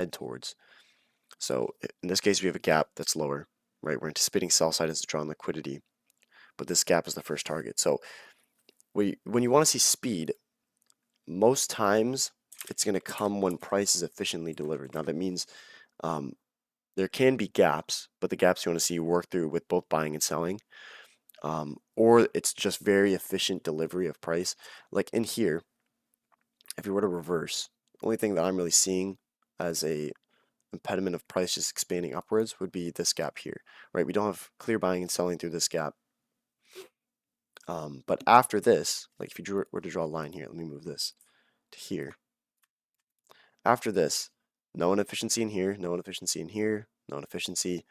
head towards. So in this case, we have a gap that's lower, right? We're anticipating sell side is drawing liquidity, but this gap is the first target. So when you want to see speed, most times it's going to come when price is efficiently delivered. Now that means there can be gaps, but the gaps you want to see work through with both buying and selling, or it's just very efficient delivery of price. Like in here, if you were to reverse, the only thing that I'm really seeing as a impediment of price just expanding upwards would be this gap here, right? We don't have clear buying and selling through this gap. But after this, like if you were to draw a line here, let me move this to here. After this, no inefficiency in here, no inefficiency in here, no inefficiency,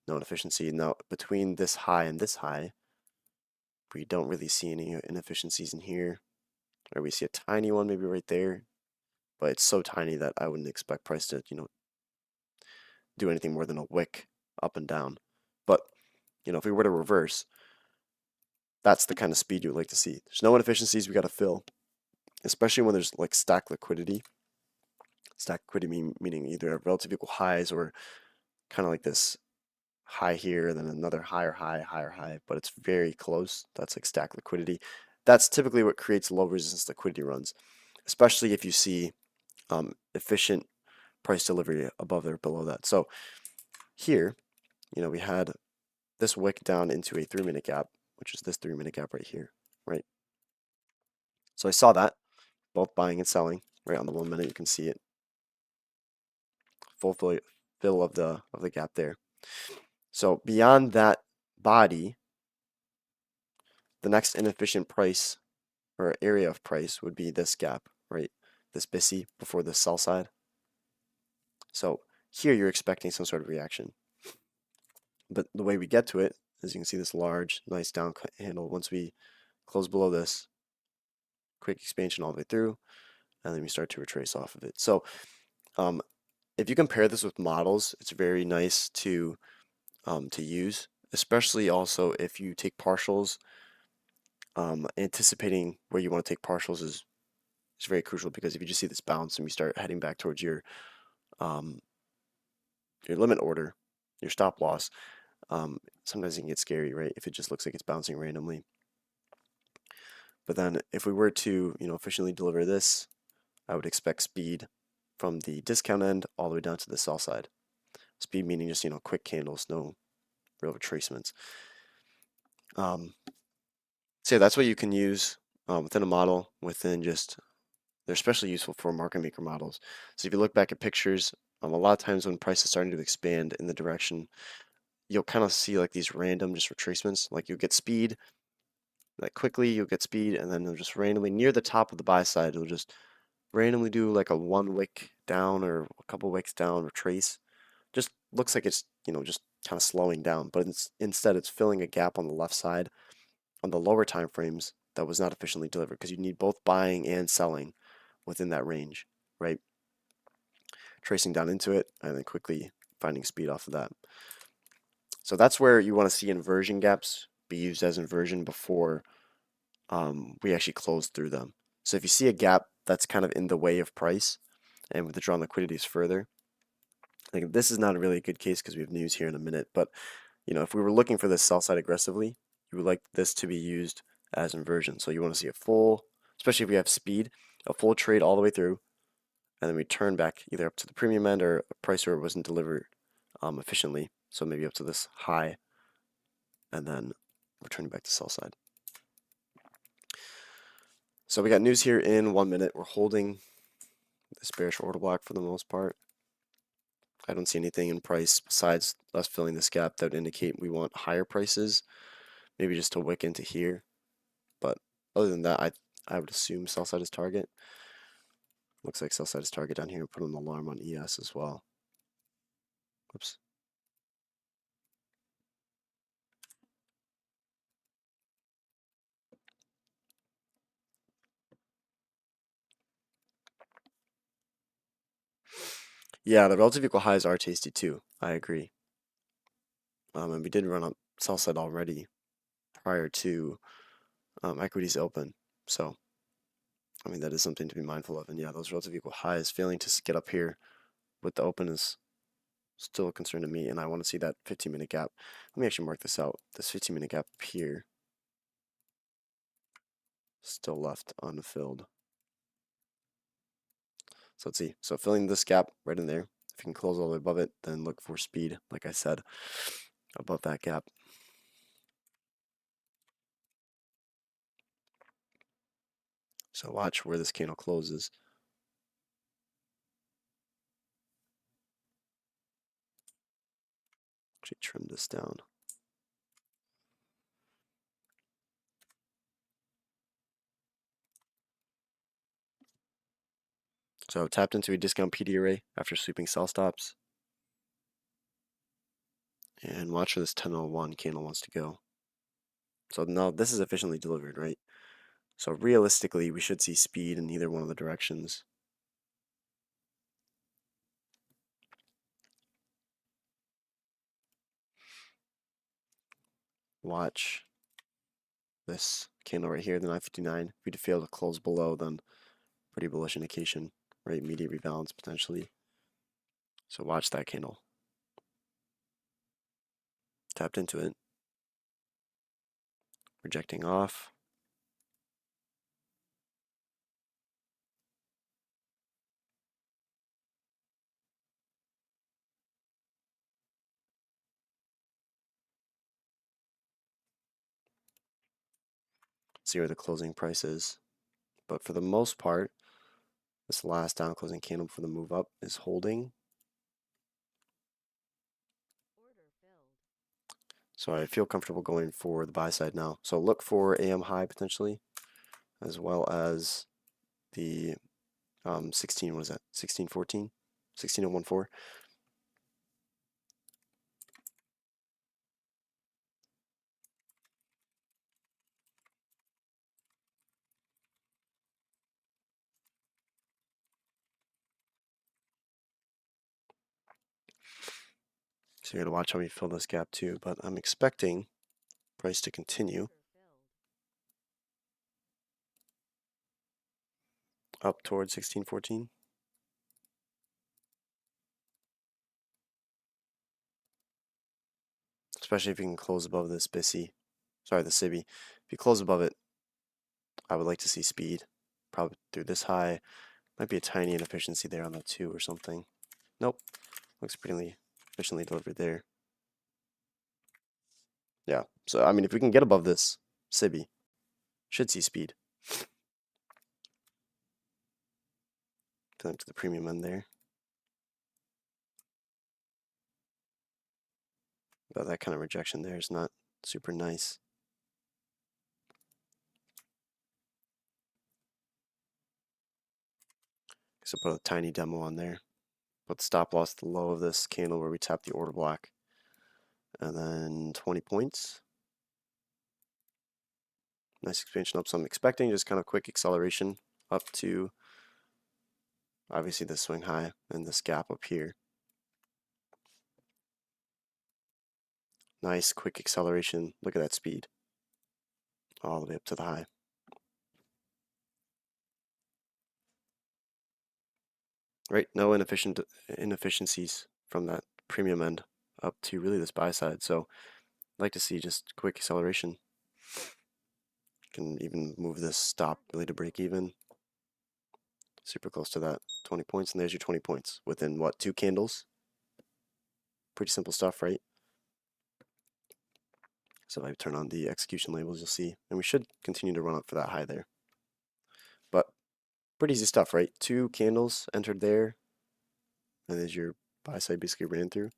no inefficiency. Now between this high and this high, we don't really see any inefficiencies in here. Or we see a tiny one maybe right there, but it's so tiny that I wouldn't expect price to, do anything more than a wick up and down. But, if we were to reverse, that's the kind of speed you would like to see. There's no inefficiencies we got to fill, especially when there's like stacked liquidity. Stacked liquidity meaning either relative equal highs or kind of like this high here, then another higher high, but it's very close. That's like stacked liquidity. That's typically what creates low resistance liquidity runs, especially if you see efficient price delivery above or below that. So here, we had this wick down into a 3-minute gap, which is this 3-minute gap right here, right? So I saw that, both buying and selling, right on the 1 minute, you can see it. Full fill of the gap there. So beyond that body, the next inefficient price or area of price would be this gap, right? This bisi before the sell side. So here you're expecting some sort of reaction. But the way we get to it, as you can see, this large, nice down handle. Once we close below this, quick expansion all the way through, and then we start to retrace off of it. So if you compare this with models, it's very nice to use, especially also if you take partials. Anticipating where you want to take partials is very crucial, because if you just see this bounce and we start heading back towards your limit order, your stop loss, sometimes it can get scary, right? If it just looks like it's bouncing randomly. But then if we were to, efficiently deliver this, I would expect speed from the discount end all the way down to the sell side. Speed meaning just, quick candles, no real retracements. So yeah, that's what you can use within a model, they're especially useful for market maker models. So if you look back at pictures, a lot of times when price is starting to expand in the direction, you'll kind of see like these random just retracements. Like you'll get speed, like quickly you'll get speed, and then it'll just randomly near the top of the buy side, it'll just randomly do like a 1 wick down or a couple wicks down retrace. Just looks like it's, just kind of slowing down, but instead it's filling a gap on the left side on the lower time frames that was not efficiently delivered, because you need both buying and selling within that range, right? Tracing down into it and then quickly finding speed off of that. So that's where you want to see inversion gaps be used as inversion before we actually close through them. So if you see a gap that's kind of in the way of price and with the drawn liquidities further, I think this is not a really good case because we have news here in a minute, but if we were looking for this sell side aggressively, you would like this to be used as inversion. So you want to see a full, especially if we have speed, a full trade all the way through, and then we turn back either up to the premium end or a price where it wasn't delivered efficiently. So maybe up to this high, and then returning back to sell side. So we got news here in 1 minute. We're holding this bearish order block for the most part. I don't see anything in price besides us filling this gap that would indicate we want higher prices, maybe just to wick into here. But other than that, I would assume sell side is target. Looks like sell side is target down here. Put an alarm on ES as well. Oops. Yeah, the relative equal highs are tasty too. I agree. And we did run up sell side already prior to equities open. So, I mean, that is something to be mindful of. And yeah, those relative equal highs failing to get up here with the open is still a concern to me, and I want to see that 15-minute gap. Let me actually mark this out. This 15-minute gap up here still left unfilled. So let's see. So filling this gap right in there. If you can close all the way above it, then look for speed, like I said, above that gap. So watch where this candle closes. Actually trim this down. So tapped into a discount PD array after sweeping sell stops. And watch where this 1001 candle wants to go. So now this is efficiently delivered, right? So realistically, we should see speed in either one of the directions. Watch this candle right here, the 959. If we fail to close below, then pretty bullish indication, right? Immediate rebalance potentially. So watch that candle. Tapped into it. Rejecting off. See where the closing price is. But for the most part, this last down closing candle for the move up is holding. So I feel comfortable going for the buy side now. So look for AM high potentially, as well as the 16, what is that? 1614? 16014. So you gotta watch how we fill this gap too, but I'm expecting price to continue up towards 1614. Especially if you can close above this bisi. Sorry, the sibi. If you close above it, I would like to see speed. Probably through this high. Might be a tiny inefficiency there on the 2 or something. Nope. Looks pretty efficiently delivered there. Yeah. So, I mean, if we can get above this sibi, should see speed. To the premium end there. But that kind of rejection there is not super nice. So put a tiny demo on there. Put stop loss at the low of this candle where we tap the order block. And then 20 points. Nice expansion up. So I'm expecting just kind of quick acceleration up to obviously this swing high and this gap up here. Nice quick acceleration. Look at that speed. All the way up to the high. Right, no inefficiencies from that premium end up to really this buy side. So I'd like to see just quick acceleration. Can even move this stop really to break even. Super close to that 20 points, and there's your 20 points within what, 2 candles? Pretty simple stuff, right? So if I turn on the execution labels, you'll see, and we should continue to run up for that high there. But pretty easy stuff, right? 2 candles entered there, and there's your buy side basically ran through.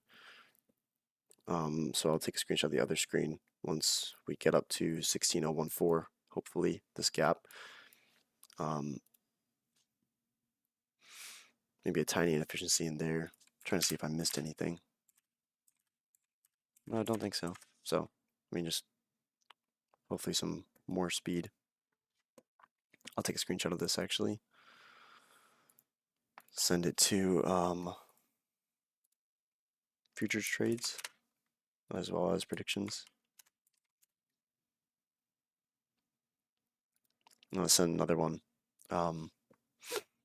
So I'll take a screenshot of the other screen once we get up to 16014, hopefully this gap. Maybe a tiny inefficiency in there. Trying to see if I missed anything. No, I don't think so. So, I mean, just hopefully some more speed. I'll take a screenshot of this actually. Send it to futures trades as well as predictions. I'm going to send another one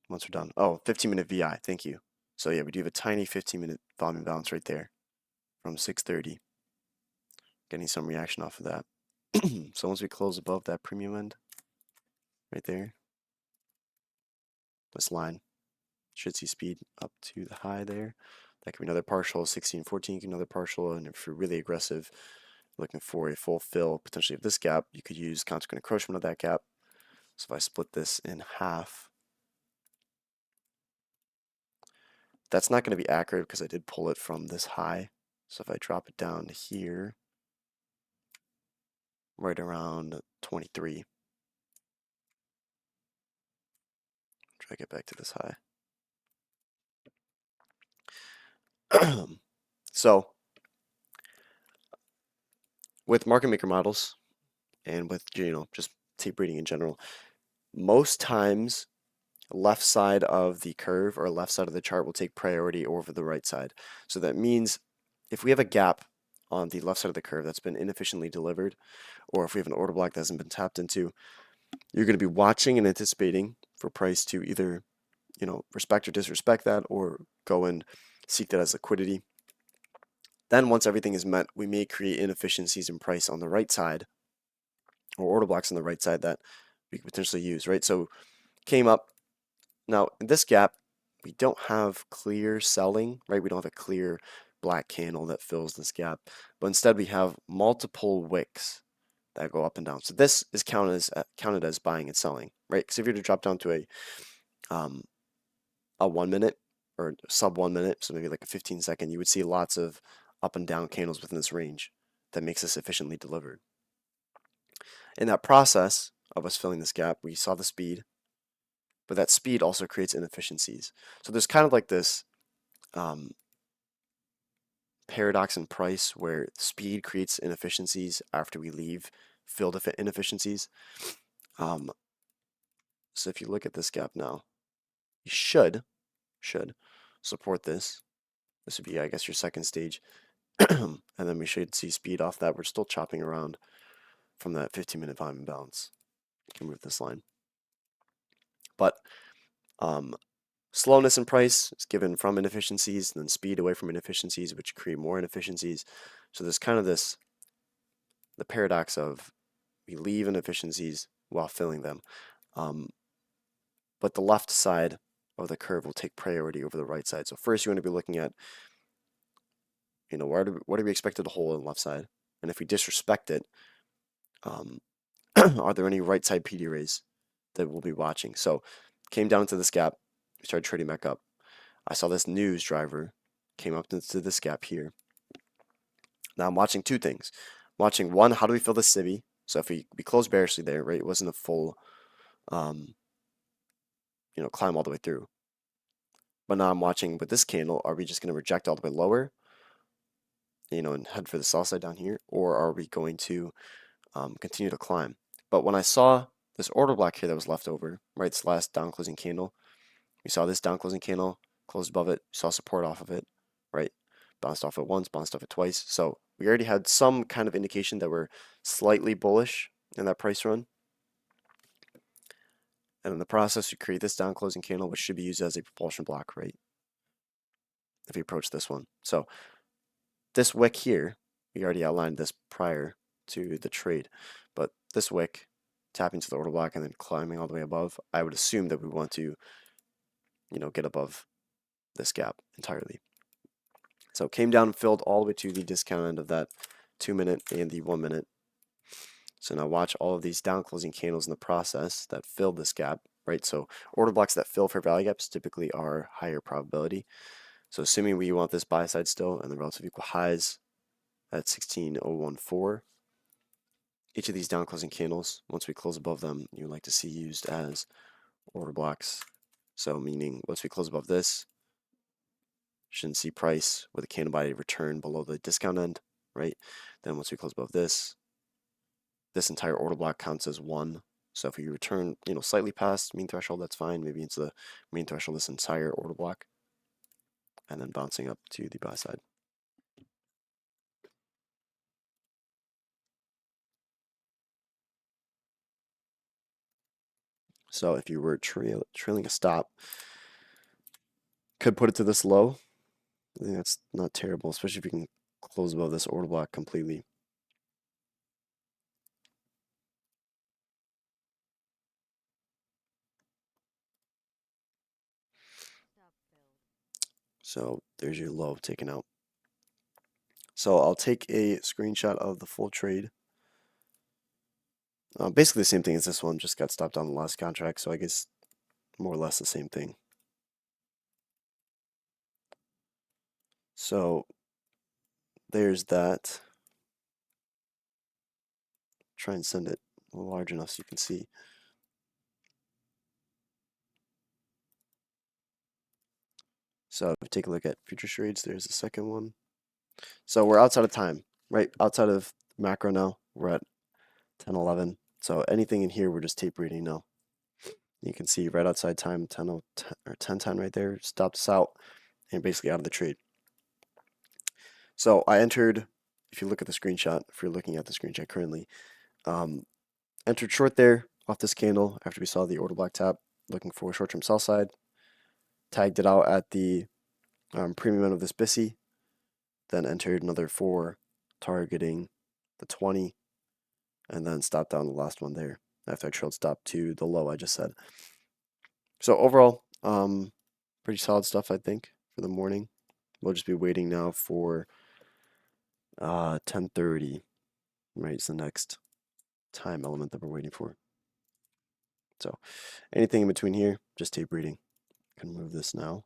once we're done. Oh, 15-minute VI. Thank you. So yeah, we do have a tiny 15-minute volume bounce right there from 6:30. Getting some reaction off of that. So once we close above that premium end, right there, this line should see speed up to the high there. That could be another partial, 16-14 could be another partial, and if you're really aggressive, looking for a full fill potentially of this gap, you could use consequent encroachment of that gap. So if I split this in half, that's not going to be accurate because I did pull it from this high. So if I drop it down to here, right around 23, drag it back to this high. So with market maker models and with just tape reading in general, most times left side of the curve or left side of the chart will take priority over the right side. So that means if we have a gap on the left side of the curve that's been inefficiently delivered, or if we have an order block that hasn't been tapped into, you're going to be watching and anticipating for price to either respect or disrespect that, or go and seek that as liquidity. Then once everything is met, we may create inefficiencies in price on the right side, or order blocks on the right side that we could potentially use, right? So came up. Now in this gap, we don't have clear selling, right? We don't have a clear black candle that fills this gap, but instead we have multiple wicks that go up and down. So this is counted as buying and selling, right? Because if you were to drop down to a 1 minute or sub 1 minute, so maybe like a 15-second, you would see lots of up and down candles within this range that makes this efficiently delivered. In that process of us filling this gap, we saw the speed, but that speed also creates inefficiencies. So there's kind of like this paradox in price where speed creates inefficiencies after we leave filled inefficiencies. So if you look at this gap now, you should support this. This would be, I guess, your second stage. And then we should see speed off that. We're still chopping around from that 15-minute volume imbalance. You can move this line. But slowness in price is given from inefficiencies, and then speed away from inefficiencies, which create more inefficiencies. So there's kind of the paradox of we leave inefficiencies while filling them. But the left side of the curve will take priority over the right side. So first you want to be looking at, what are we expected to hold on the left side? And if we disrespect it, are there any right side PD rays that we'll be watching? So came down into this gap, we started trading back up. I saw this news driver came up into this gap here. Now I'm watching two things. I'm watching one, how do we fill the sibi? So if we closed bearishly there, right, it wasn't a full climb all the way through. But now I'm watching with this candle, are we just going to reject all the way lower, and head for the sell side down here, or are we going to continue to climb? But when I saw this order block here that was left over, right, this last down closing candle, we saw this down closing candle, closed above it, saw support off of it, right, bounced off it once, bounced off it twice. So we already had some kind of indication that we're slightly bullish in that price run. And in the process, we create this down closing candle, which should be used as a propulsion block, right, if we approach this one. So this wick here, we already outlined this prior to the trade, but this wick tapping to the order block and then climbing all the way above, I would assume that we want to, get above this gap entirely. So came down and filled all the way to the discount end of that 2 minute and the 1 minute. So now watch all of these down closing candles in the process that fill this gap, right? So order blocks that fill fair value gaps typically are higher probability. So assuming we want this buy side still and the relative equal highs at 16,014, each of these down closing candles, once we close above them, you would like to see used as order blocks. So meaning once we close above this, shouldn't see price with a candle body return below the discount end, right? Then once we close above this entire order block counts as one. So if we return, slightly past mean threshold, that's fine. Maybe it's the mean threshold this entire order block, and then bouncing up to the buy side. So if you were trailing a stop, could put it to this low. I think that's not terrible, especially if you can close above this order block completely. So there's your low taken out. So I'll take a screenshot of the full trade. Basically the same thing as this one, just got stopped on the last contract, so I guess more or less the same thing. So there's that. Try and send it large enough so you can see. So take a look at future trades. There's the second one. So we're outside of time, right? Outside of macro now. We're at 10:11. So anything in here, we're just tape reading now. You can see right outside time, 10:10 or 10:10 right there, stopped us out and basically out of the trade. So I entered, if you look at the screenshot, if you're looking at the screenshot currently, entered short there off this candle after we saw the order block tap, looking for short-term sell side, tagged it out at the premium end of this bisi, then entered another 4 targeting the 20, and then stopped down the last one there after I trailed stop to the low I just said. So overall, pretty solid stuff, I think, for the morning. We'll just be waiting now for 10:30, right? It's the next time element that we're waiting for. So anything in between here, just tape reading. Can move this now.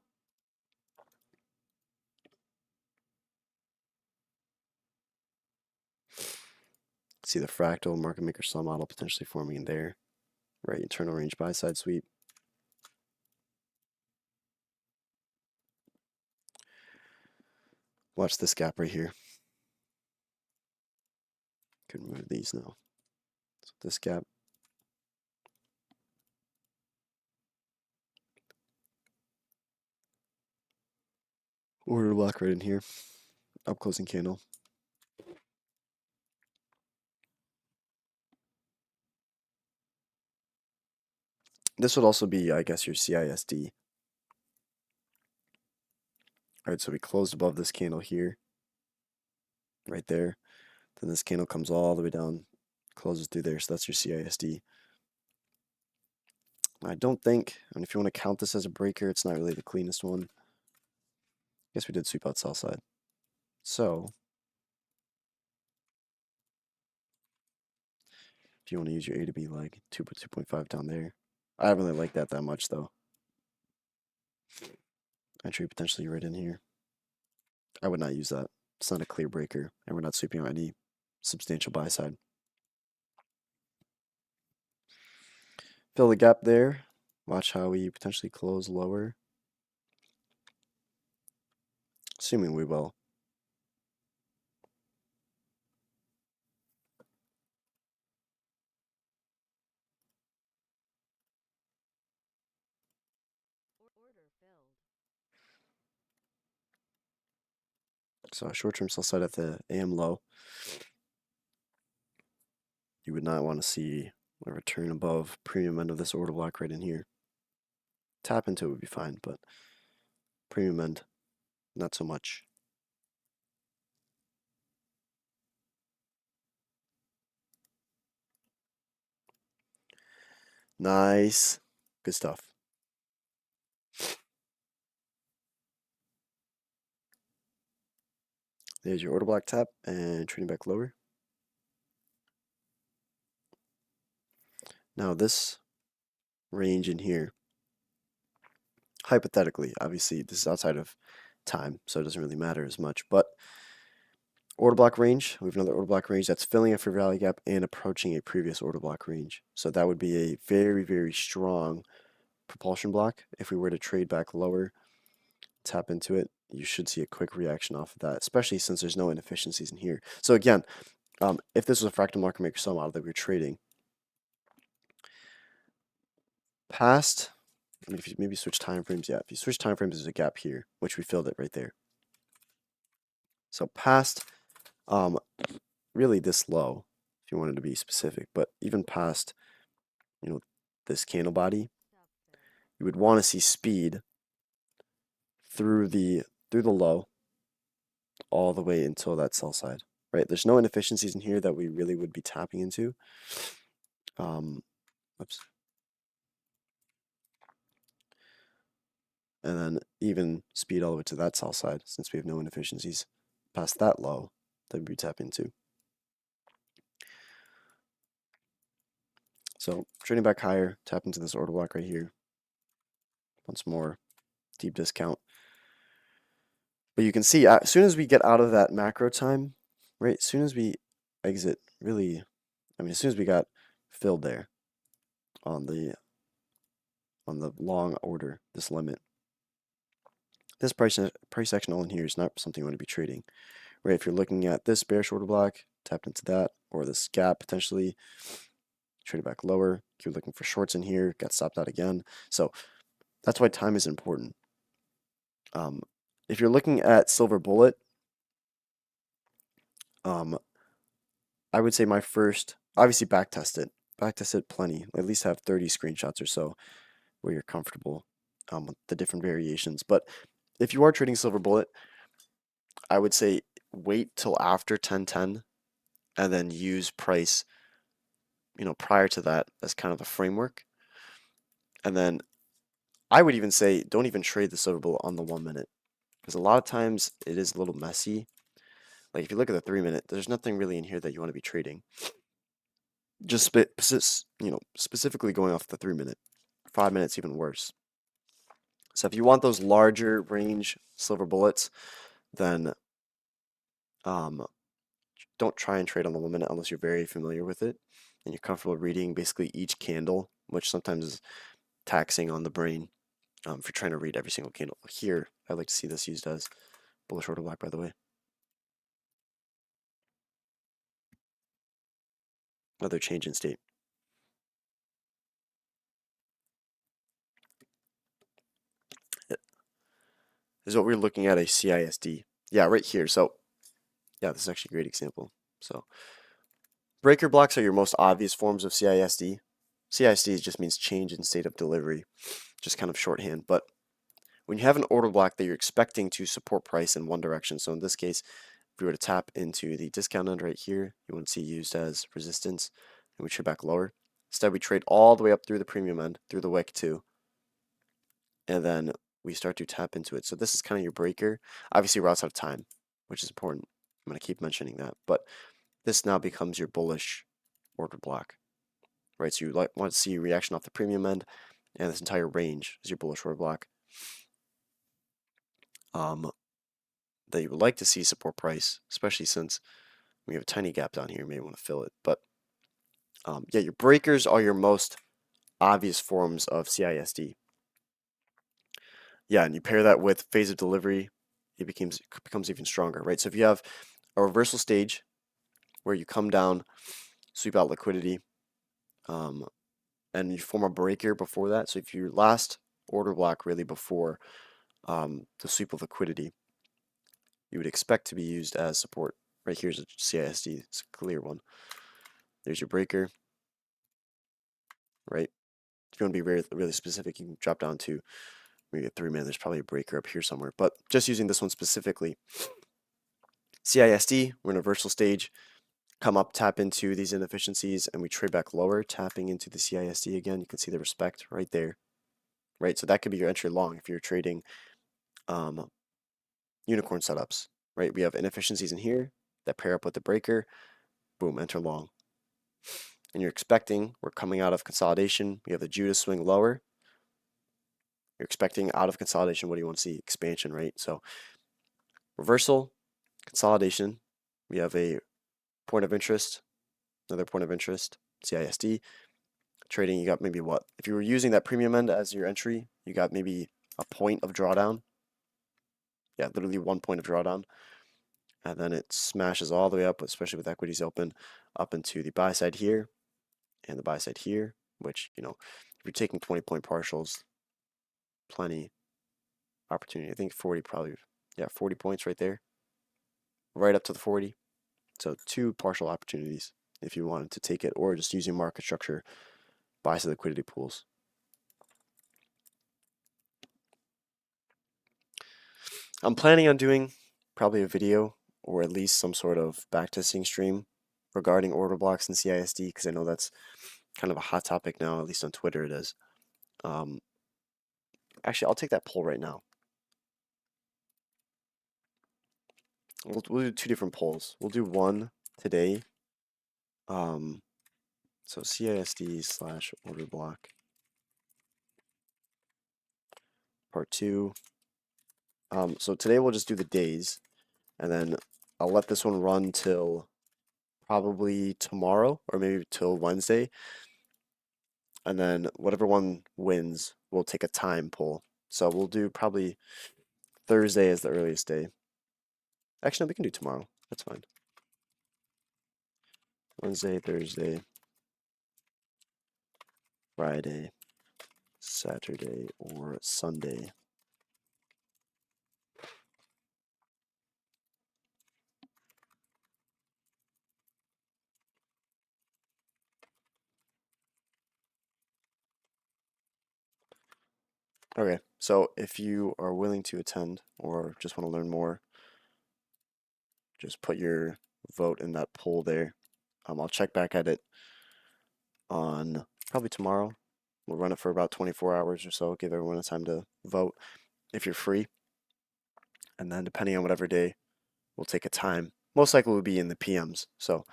See the fractal market maker sell model potentially forming in there, right? Internal range buy side sweep. Watch this gap right here. Can move these now. So this gap. Order block right in here. Up closing candle. This would also be, I guess, your CISD. All right, so we closed above this candle here, right there. Then this candle comes all the way down, closes through there. So that's your CISD. I don't think, and if you want to count this as a breaker, it's not really the cleanest one. I guess we did sweep out sell side. So if you want to use your A to B leg, 2.5 down there. I don't really like that much though. Entry potentially right in here. I would not use that. It's not a clear breaker, and we're not sweeping out any substantial buy side. Fill the gap there. Watch how we potentially close lower. Assuming we will. So short-term sell side at the AM low. You would not want to see a return above premium end of this order block right in here. Tap into it would be fine, but premium end, not so much. Nice. Good stuff. There's your order block tap and trading back lower. Now this range in here, hypothetically, obviously this is outside of time, so it doesn't really matter as much, but order block range, we have another order block range that's filling a fair value gap and approaching a previous order block range. So that would be a very, very strong propulsion block. If we were to trade back lower, tap into it, you should see a quick reaction off of that, especially since there's no inefficiencies in here. So again, if this was a fractal market maker sell model that we were trading, past, I mean, if you maybe switch time frames, yeah, if you switch time frames, there's a gap here, which we filled it right there. So past, really this low, if you wanted to be specific, but even past, this candle body, you would want to see speed through the low all the way until that sell side, right? There's no inefficiencies in here that we really would be tapping into. Oops. And then even speed all the way to that sell side, since we have no inefficiencies past that low that we tap into. So trading back higher, tap into this order block right here. Once more, deep discount. But you can see as soon as we get out of that macro time, right? As soon as we exit, really, I mean, as soon as we got filled there on the long order, this limit, this price action all in here is not something you want to be trading, right? If you're looking at this bearish order block, tapped into that, or this gap potentially, trade it back lower. You're looking for shorts in here, got stopped out again. So that's why time is important. If you're looking at silver bullet, I would say my first, obviously backtest it plenty, at least have 30 screenshots or so where you're comfortable with the different variations. But if you are trading silver bullet, I would say wait till after 1010 and then use price, prior to that as kind of a framework. And then I would even say don't even trade the silver bullet on the 1 minute, because a lot of times it is a little messy. Like if you look at the 3 minute, there's nothing really in here that you want to be trading. Just specifically going off the 3 minute. 5 minutes even worse. So if you want those larger range silver bullets, then don't try and trade on the 1 minute unless you're very familiar with it and you're comfortable reading basically each candle, which sometimes is taxing on the brain for trying to read every single candle. Here, I like to see this used as bullish order block, by the way. Another change in state. This is what we're looking at, a CISD. Yeah, right here. So, yeah, this is actually a great example. So, breaker blocks are your most obvious forms of CISD. CISD just means change in state of delivery, just kind of shorthand. But when you have an order block that you're expecting to support price in one direction, so in this case, if we were to tap into the discount end right here, you want to see used as resistance, and we trade back lower. Instead, we trade all the way up through the premium end, through the wick too, and then we start to tap into it. So this is kind of your breaker. Obviously, we're outside of time, which is important. I'm going to keep mentioning that, but this now becomes your bullish order block, right? So you want to see reaction off the premium end, and this entire range is your bullish order block. That you would like to see support price, especially since we have a tiny gap down here. You may want to fill it, but yeah, your breakers are your most obvious forms of CISD. Yeah, and you pair that with phase of delivery, it becomes even stronger, right? So if you have a reversal stage where you come down, sweep out liquidity, and you form a breaker before that. So if your last order block really before the sweep of liquidity, you would expect to be used as support. Right here's a CISD, it's a clear one. There's your breaker, right? If you want to be really specific, you can drop down to maybe a 3 minute. There's probably a breaker up here somewhere, but just using this one specifically. CISD, we're in a reversal stage. Come up, tap into these inefficiencies, and we trade back lower, tapping into the CISD again. You can see the respect right there, right? So that could be your entry long if you're trading unicorn setups, right? We have inefficiencies in here that pair up with the breaker. Boom, enter long. And you're expecting, we're coming out of consolidation. We have the Judas swing lower. You're expecting out of consolidation, what do you want to see? Expansion, right? So reversal, consolidation. We have a point of interest, another point of interest, CISD. Trading, you got maybe what? If you were using that premium end as your entry, you got maybe a point of drawdown. Yeah, literally 1 point of drawdown. And then it smashes all the way up, especially with equities open, up into the buy side here and the buy side here, which, if you're taking 20-point partials, plenty opportunity. I think 40 probably, yeah, 40 points right there, right up to the 40. So 2 partial opportunities if you wanted to take it, or just using market structure, buy some liquidity pools. I'm planning on doing probably a video or at least some sort of backtesting stream regarding order blocks and CISD because I know that's kind of a hot topic now, at least on Twitter it is. Actually, I'll take that poll right now. We'll do 2 different polls. We'll do one today. So CISD / order block part 2. So today we'll just do the days, and then I'll let this one run till probably tomorrow or maybe till Wednesday, and then whatever one wins, we'll take a time poll. So we'll do probably Thursday as the earliest day. Actually, no, we can do tomorrow. That's fine. Wednesday, Thursday, Friday, Saturday, or Sunday. Okay, so if you are willing to attend or just want to learn more, just put your vote in that poll there. I'll check back at it on probably tomorrow. We'll run it for about 24 hours or so, give everyone a time to vote if you're free. And then depending on whatever day, we'll take a time. Most likely will be in the PMs, so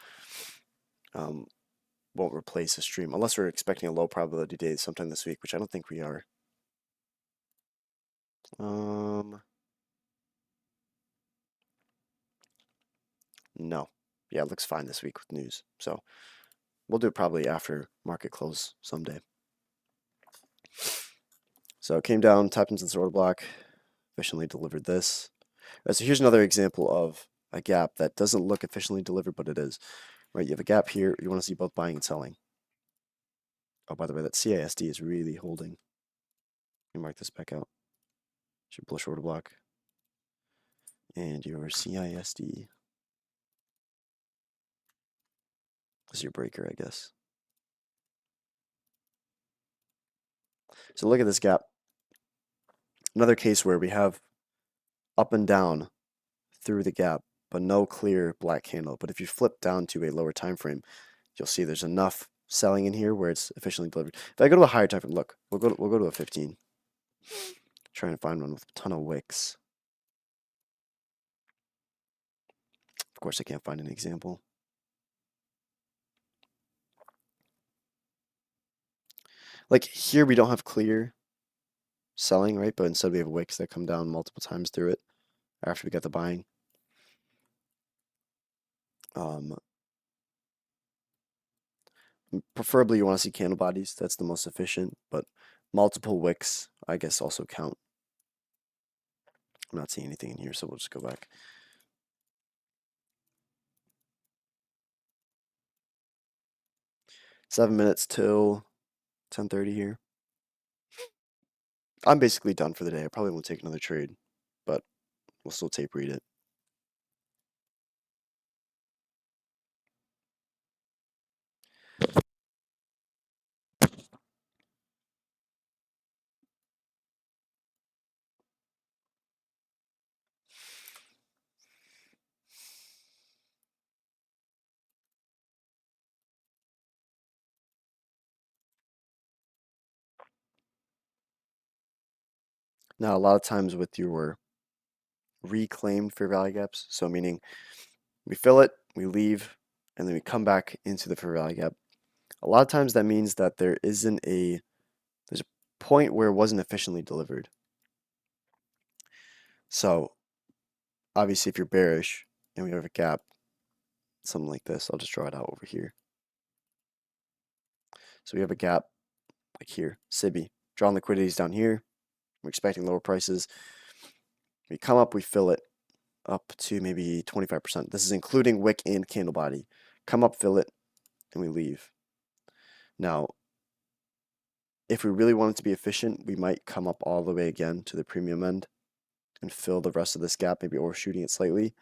won't replace a stream unless we're expecting a low probability day sometime this week, which I don't think we are. No. Yeah, it looks fine this week with news. So we'll do it probably after market close someday. So it came down, tapped into this order block, efficiently delivered this. Right, so here's another example of a gap that doesn't look efficiently delivered, but it is. Right, you have a gap here. You want to see both buying and selling. Oh, by the way, that CISD is really holding. Let me mark this back out. Should bullish order block. And your CISD is your breaker, I guess. So look at this gap. Another case where we have up and down through the gap, but no clear black candle. But if you flip down to a lower time frame, you'll see there's enough selling in here where it's efficiently delivered. If I go to a higher time frame, look, we'll go to a 15. Trying to find one with a ton of wicks. Of course, I can't find an example. Like here, we don't have clear selling, right? But instead we have wicks that come down multiple times through it after we got the buying. Preferably you want to see candle bodies. That's the most efficient, but multiple wicks, I guess, also count. I'm not seeing anything in here, so we'll just go back. Seven minutes till 10:30 here. I'm basically done for the day. I probably won't take another trade, but we'll still tape read it. Now, a lot of times with your reclaimed fair value gaps, so meaning we fill it, we leave, and then we come back into the fair value gap. A lot of times that means that there's a point where it wasn't efficiently delivered. So obviously if you're bearish and we have a gap, something like this, I'll just draw it out over here. So we have a gap like here, sibi. Drawing liquidities down here. We're expecting lower prices. We come up, we fill it up to maybe 25%. This is including wick and candle body. Come up, fill it, and we leave. Now, if we really want it to be efficient, we might come up all the way again to the premium end and fill the rest of this gap, maybe overshooting it slightly,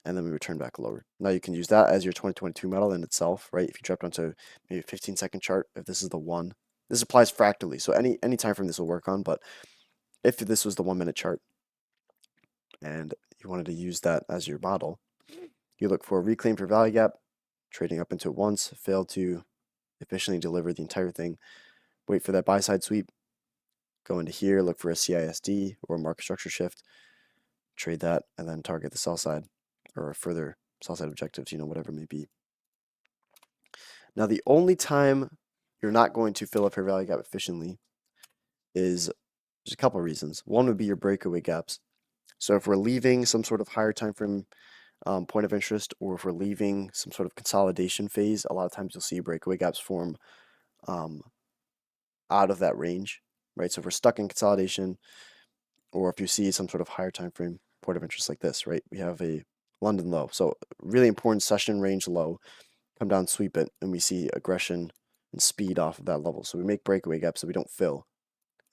and then we return back lower. Now you can use that as your 2022 model in itself, right? If you dropped onto maybe a 15-second chart, if this is the one, this applies fractally, so any time frame this will work on, but if this was the 1 minute chart, and you wanted to use that as your model, you look for a reclaim for value gap, trading up into it once, failed to efficiently deliver the entire thing, wait for that buy side sweep, go into here, look for a CISD or a market structure shift, trade that, and then target the sell side or further sell side objectives, whatever it may be. Now, the only time you're not going to fill up your value gap efficiently is there's a couple of reasons. One would be your breakaway gaps. So if we're leaving some sort of higher time frame point of interest, or if we're leaving some sort of consolidation phase, a lot of times you'll see breakaway gaps form out of that range, right? So if we're stuck in consolidation, or if you see some sort of higher time frame point of interest like this, right? We have a London low, so really important session range low, come down, sweep it, and we see aggression and speed off of that level. So we make breakaway gaps that we don't fill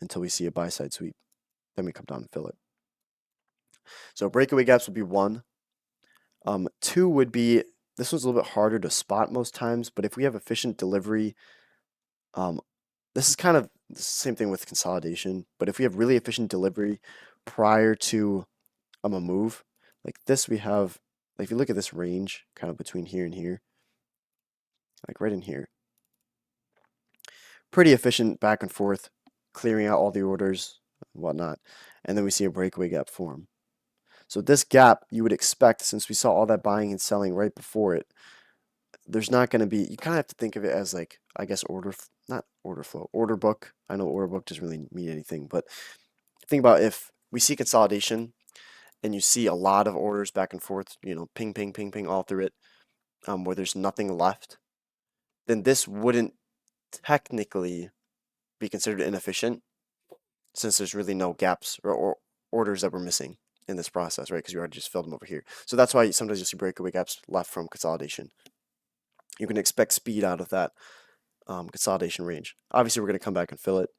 until we see a buy side sweep. Then we come down and fill it. So breakaway gaps would be one. Two would be, this one's a little bit harder to spot most times, but if we have efficient delivery, this is kind of the same thing with consolidation, but if we have really efficient delivery prior to a move, like this we have, like if you look at this range kind of between here and here, like right in here, pretty efficient back and forth, clearing out all the orders and whatnot, and then we see a breakaway gap form. So this gap, you would expect, since we saw all that buying and selling right before it, there's not going to be, you kind of have to think of it as like, I guess, not order flow, order book. I know order book doesn't really mean anything, but think about if we see consolidation and you see a lot of orders back and forth, ping, ping, ping, ping all through it, where there's nothing left, then this wouldn't technically be considered inefficient, since there's really no gaps or orders that we're missing in this process, right? Because we already just filled them over here. So that's why sometimes you'll see breakaway gaps left from consolidation. You can expect speed out of that consolidation range. Obviously, we're going to come back and fill it,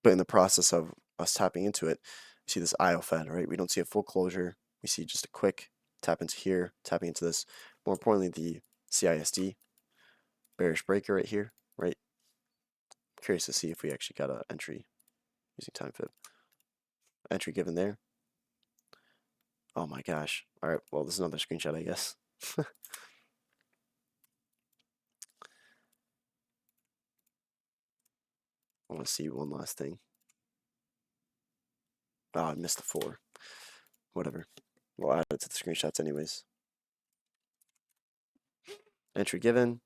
but in the process of us tapping into it, you see this IO Fed, right? We don't see a full closure. We see just a quick tap into here, tapping into this. More importantly, the CISD bearish breaker right here, right? Curious to see if we actually got an entry using time fib. Entry given there. Oh my gosh. All right, well, this is another screenshot, I guess. I want to see one last thing. Oh, I missed the 4. Whatever. We'll add it to the screenshots anyways. Entry given.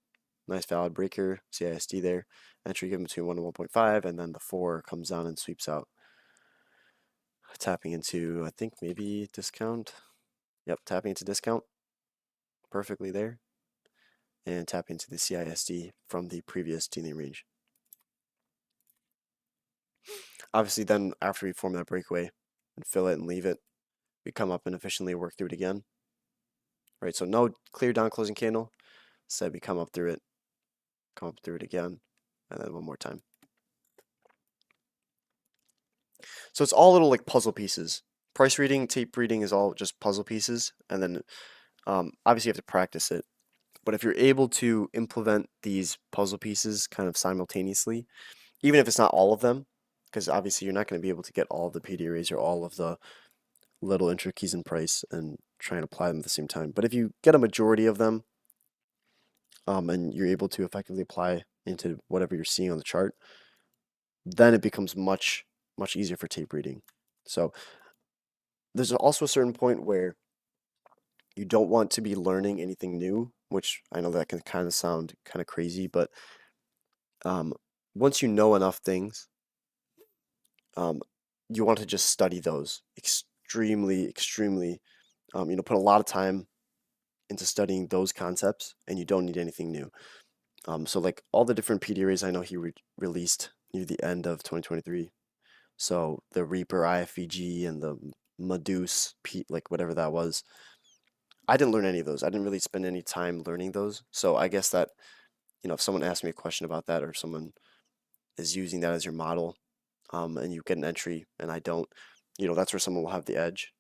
Nice valid breaker. CISD there. Entry given between 1 and 1.5, and then the 4 comes down and sweeps out. Tapping into, I think, maybe discount. Yep, tapping into discount. Perfectly there. And tapping into the CISD from the previous daily range. Obviously, then after we form that breakaway and fill it and leave it, we come up and efficiently work through it again. Right, so no clear down closing candle. Instead, we come up through it again, and then one more time. So it's all little like puzzle pieces. Price reading, tape reading is all just puzzle pieces, and then obviously you have to practice it. But if you're able to implement these puzzle pieces kind of simultaneously, even if it's not all of them, because obviously you're not going to be able to get all of the PD arrays or all of the little intricacies in price and try and apply them at the same time. But if you get a majority of them, and you're able to effectively apply into whatever you're seeing on the chart, then it becomes much easier for tape reading. So there's also a certain point where you don't want to be learning anything new, which I know that can kind of sound kind of crazy, but once you know enough things, you want to just study those extremely, put a lot of time into studying those concepts, and you don't need anything new. So like all the different PD arrays I know he released near the end of 2023. So the Reaper IFVG and the Medusa, like whatever that was. I didn't learn any of those. I didn't really spend any time learning those. So I guess that, if someone asks me a question about that, or someone is using that as your model, and you get an entry and I don't, that's where someone will have the edge.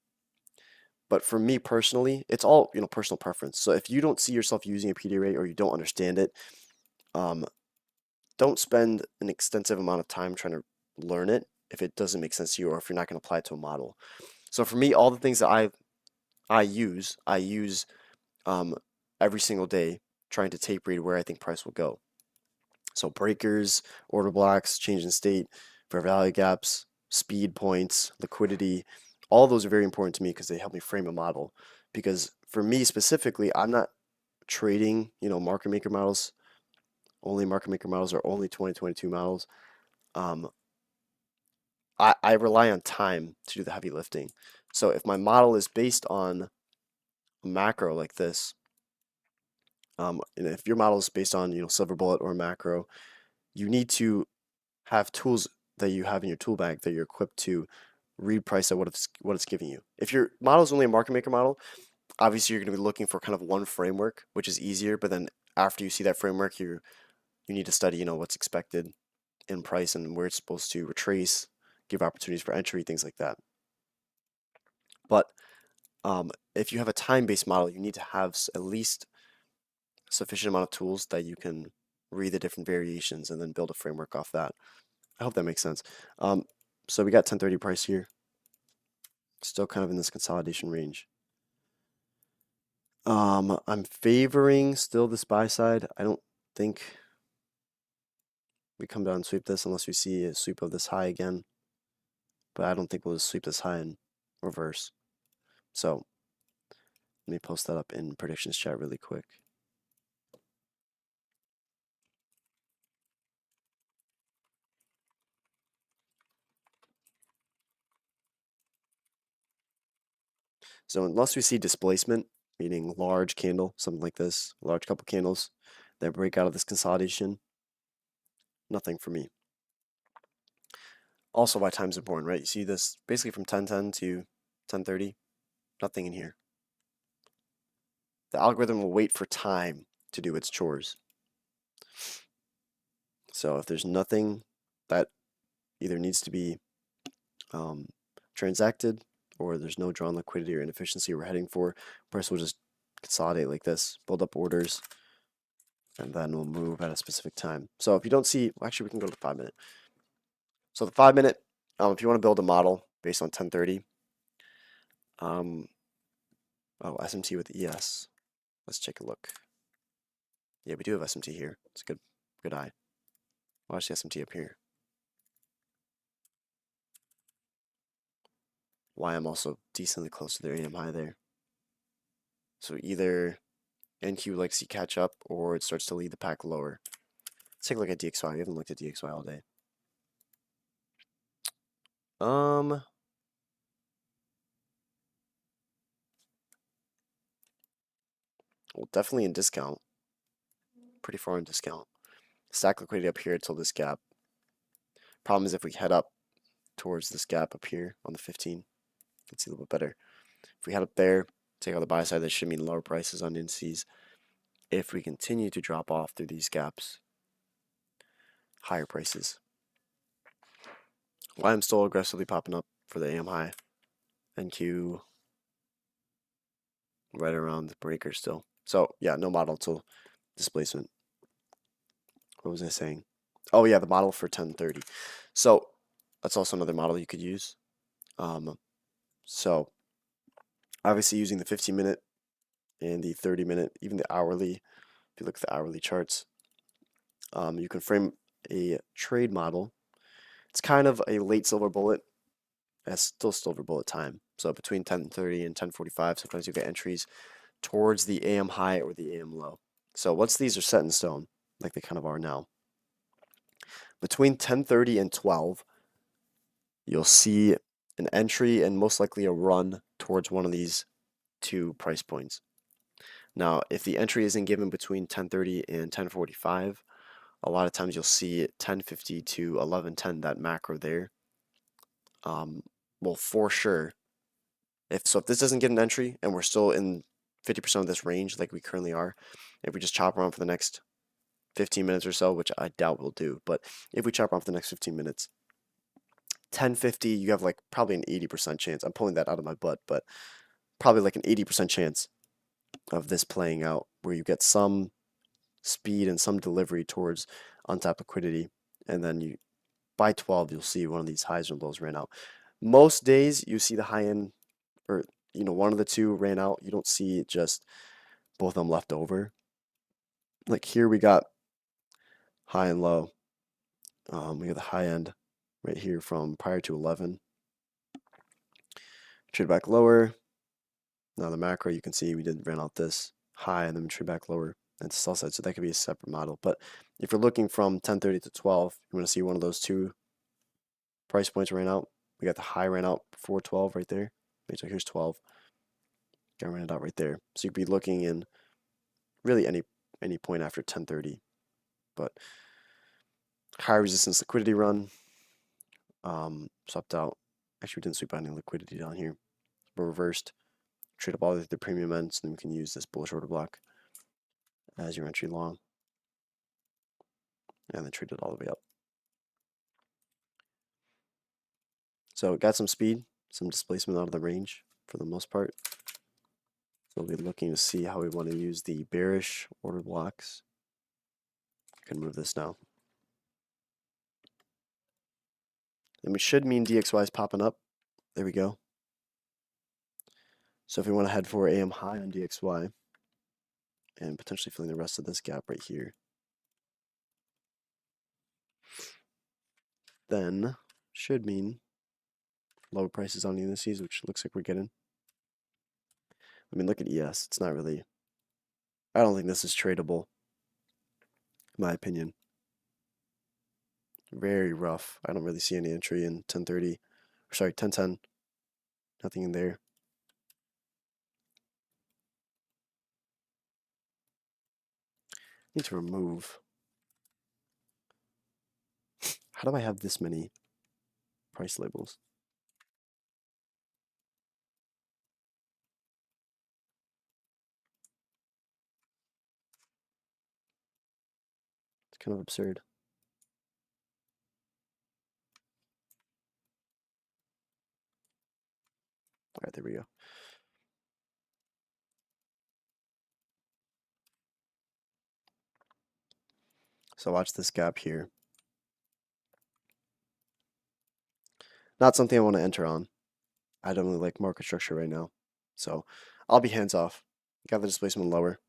But for me personally, it's all, personal preference. So if you don't see yourself using a PD array or you don't understand it, don't spend an extensive amount of time trying to learn it if it doesn't make sense to you, or if you're not going to apply it to a model. So for me, all the things that I use um, every single day, trying to tape read where I think price will go. So breakers, order blocks, change in state, fair value gaps, speed points, liquidity, all those are very important to me because they help me frame a model. Because for me specifically, I'm not trading, market maker models, only market maker models or only 2022 models. Um, I rely on time to do the heavy lifting. So if my model is based on a macro like this, and if your model is based on, silver bullet or macro, you need to have tools that you have in your tool bag that you're equipped to read price at what it's giving you. If your model is only a market maker model, obviously you're going to be looking for kind of one framework, which is easier. But then after you see that framework, you need to study, what's expected in price and where it's supposed to retrace, give opportunities for entry, things like that. But if you have a time-based model, you need to have at least sufficient amount of tools that you can read the different variations and then build a framework off that. I hope that makes sense. So we got 1030 price here. Still kind of in this consolidation range. I'm favoring still this buy side. I don't think we come down and sweep this unless we see a sweep of this high again. But I don't think we'll just sweep this high in reverse. So let me post that up in predictions chat really quick. So unless we see displacement, meaning large candle, something like this, large couple candles that break out of this consolidation, nothing for me. Also, why time's important, right? You see this basically from 10:10 to 10:30, nothing in here. The algorithm will wait for time to do its chores. So if there's nothing that either needs to be transacted or there's no drawn liquidity or inefficiency we're heading for, price will just consolidate like this, build up orders, and then we'll move at a specific time. So if you don't see, well, actually we can go to the 5 minute. So the 5 minute, if you want to build a model based on 1030, SMT with ES. Let's take a look. Yeah, we do have SMT here. It's a good eye. Watch the SMT up here. Why I'm also decently close to their AM high there. So either NQ likes to catch up or it starts to lead the pack lower. Let's take a look at DXY. We haven't looked at DXY all day. Well, definitely in discount. Pretty far in discount. Stack liquidity up here till this gap. Problem is if we head up towards this gap up here on the 15, you can see a little bit better. If we head up there, take out the buy side, that should mean lower prices on indices. If we continue to drop off through these gaps, higher prices. Why I'm still aggressively popping up for the AM high. NQ right around the breaker still. So yeah, no model till displacement. What was I saying? Oh yeah, the model for 1030. So that's also another model you could use. So obviously using the 15-minute and the 30-minute, even the hourly, if you look at the hourly charts, you can frame a trade model. It's kind of a late silver bullet. It's still silver bullet time. So between 10:30 and 10:45, sometimes you get entries towards the AM high or the AM low. So once these are set in stone, like they kind of are now, between 10:30 and 12, you'll see an entry and most likely a run towards one of these two price points. Now, if the entry isn't given between 10:30 and 10:45, a lot of times you'll see 10:50 to 11:10, that macro there. Well, for sure, if this doesn't get an entry and we're still in 50% of this range like we currently are, if we just chop around for the next 15 minutes or so, which I doubt we'll do, but if we chop around for the next 15 minutes, 10:50, you have like probably an 80% chance. I'm pulling that out of my butt, but probably like an 80% chance of this playing out where you get some speed and some delivery towards untapped liquidity, and then you by 12 you'll see one of these highs or lows ran out. Most days you see the high end or one of the two ran out, you don't see just both of them left over. Like here we got high and low. We got the high end right here from prior to 11. Trade back lower. Now the macro, you can see we did ran out this high and then trade back lower and sell side, so that could be a separate model. But if you're looking from 10:30 to 12, you want to see one of those two price points ran out. We got the high ran out before 12 right there. Okay, so here's 12. Got ran it out right there. So you'd be looking in really any point after 10:30. But high resistance liquidity run. Swapped out. Actually, we didn't sweep out any liquidity down here. But reversed. Trade up all the way to the premium end, so then we can use this bullish order block as your entry long. And then trade it all the way up. So it got some speed, some displacement out of the range for the most part. So we'll be looking to see how we want to use the bearish order blocks. I can move this now. And we should mean DXY is popping up. There we go. So if we want to head for AM high on DXY and potentially filling the rest of this gap right here, then should mean lower prices on indices, which looks like we're getting. I mean, look at ES. It's not really, I don't think this is tradable, in my opinion. Very rough. I don't really see any entry in 10:30. Sorry, 10:10. Nothing in there. Need to remove. How do I have this many price labels? It's kind of absurd. All right, there we go. So watch this gap here. Not something I want to enter on. I don't really like market structure right now. So I'll be hands off. Got the displacement lower.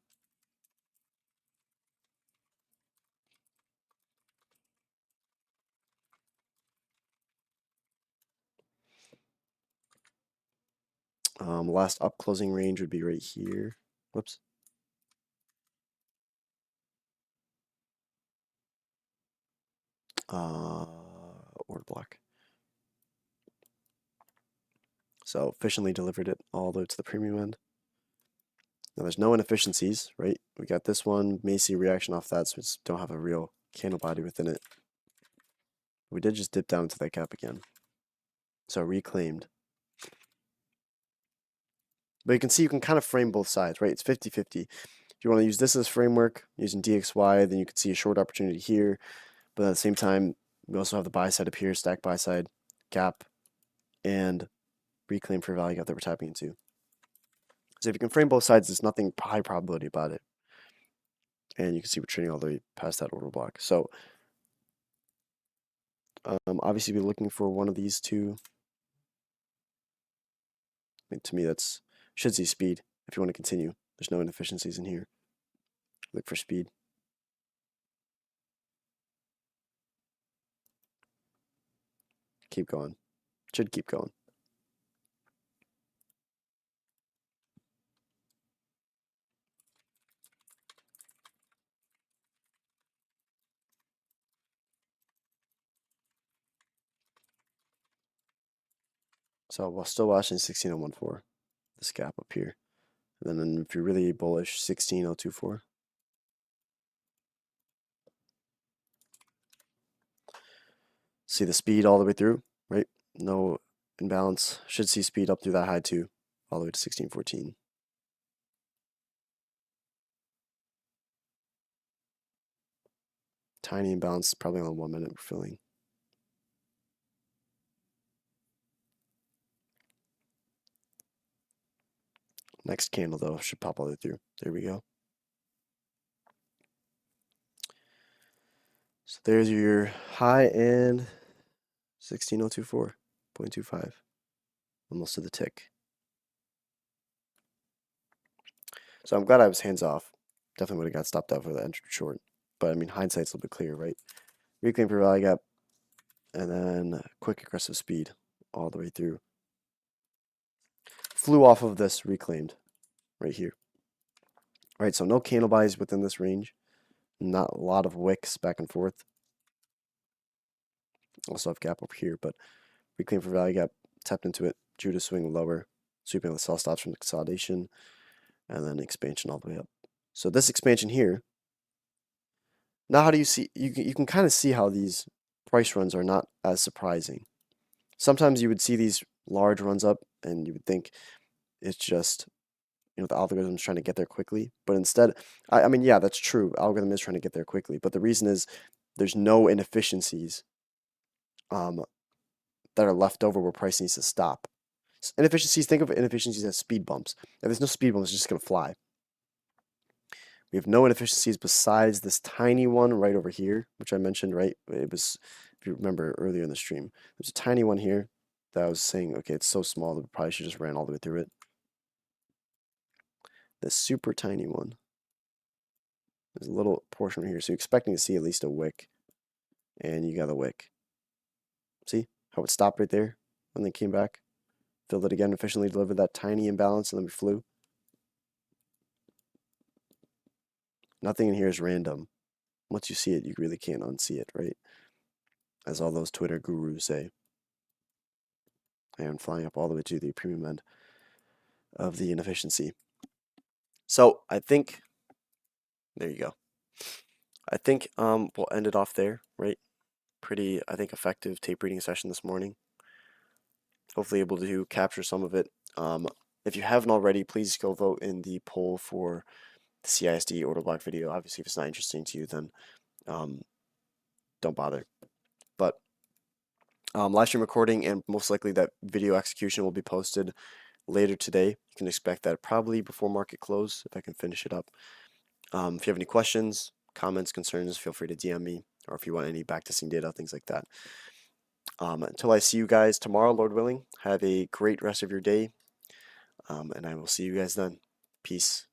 Last up closing range would be right here. Whoops. Order block. So efficiently delivered it all the way to the premium end. Now there's no inefficiencies, right? We got this one, may see reaction off that, so we just don't have a real candle body within it. We did just dip down into that gap again. So reclaimed. But you can see you can kind of frame both sides, right? It's 50-50. If you want to use this as framework, using DXY, then you can see a short opportunity here. But at the same time, we also have the buy side up here, stack buy side, gap, and reclaim for value gap that we're tapping into. So if you can frame both sides, there's nothing high probability about it. And you can see we're trading all the way past that order block. So obviously be looking for one of these two. I mean, to me, that's should see speed if you want to continue. There's no inefficiencies in here. Look for speed. Keep going. Should keep going. So we're still watching 16014, this gap up here. And then if you're really bullish, 16024. See the speed all the way through, right? No imbalance. Should see speed up through that high too, all the way to 1614. Tiny imbalance, probably on 1 minute we're filling. Next candle though should pop all the way through. There we go. So there's your high and 16024.25, almost to the tick. So I'm glad I was hands off. Definitely would have got stopped out for the entered short. But I mean, hindsight's a little bit clearer, right? Reclaim for value gap, and then quick aggressive speed all the way through. Flew off of this reclaimed right here. Right, so no candle buys within this range. Not a lot of wicks back and forth. Also have gap over here, but reclaim for value gap, tapped into it, drew to swing lower, sweeping the sell stops from the consolidation, and then expansion all the way up. So this expansion here, now how do you see, you can kind of see how these price runs are not as surprising. Sometimes you would see these large runs up and you would think it's just, the algorithm's trying to get there quickly. But instead, I mean, yeah, that's true. Algorithm is trying to get there quickly. But the reason is there's no inefficiencies that are left over where price needs to stop. Inefficiencies, think of inefficiencies as speed bumps. If there's no speed bumps, it's just going to fly. We have no inefficiencies besides this tiny one right over here, which I mentioned, right? It was, if you remember earlier in the stream, there's a tiny one here that I was saying, okay, it's so small that we probably should just ran all the way through it. This super tiny one. There's a little portion here, so you're expecting to see at least a wick, and you got a wick. See how it stopped right there and then came back? Filled it again, efficiently delivered that tiny imbalance, and then we flew. Nothing in here is random. Once you see it, you really can't unsee it, right? As all those Twitter gurus say. And flying up all the way to the premium end of the inefficiency. So I think, there you go. I think we'll end it off there, right? Pretty, I think, effective tape reading session this morning. Hopefully able to capture some of it. If you haven't already, please go vote in the poll for the CISD order block video. Obviously, if it's not interesting to you, then don't bother. But live stream recording and most likely that video execution will be posted later today. You can expect that probably before market close if I can finish it up. If you have any questions, comments, concerns, feel free to DM me, or if you want any backtesting data, things like that. Until I see you guys tomorrow, Lord willing, have a great rest of your day, and I will see you guys then. Peace.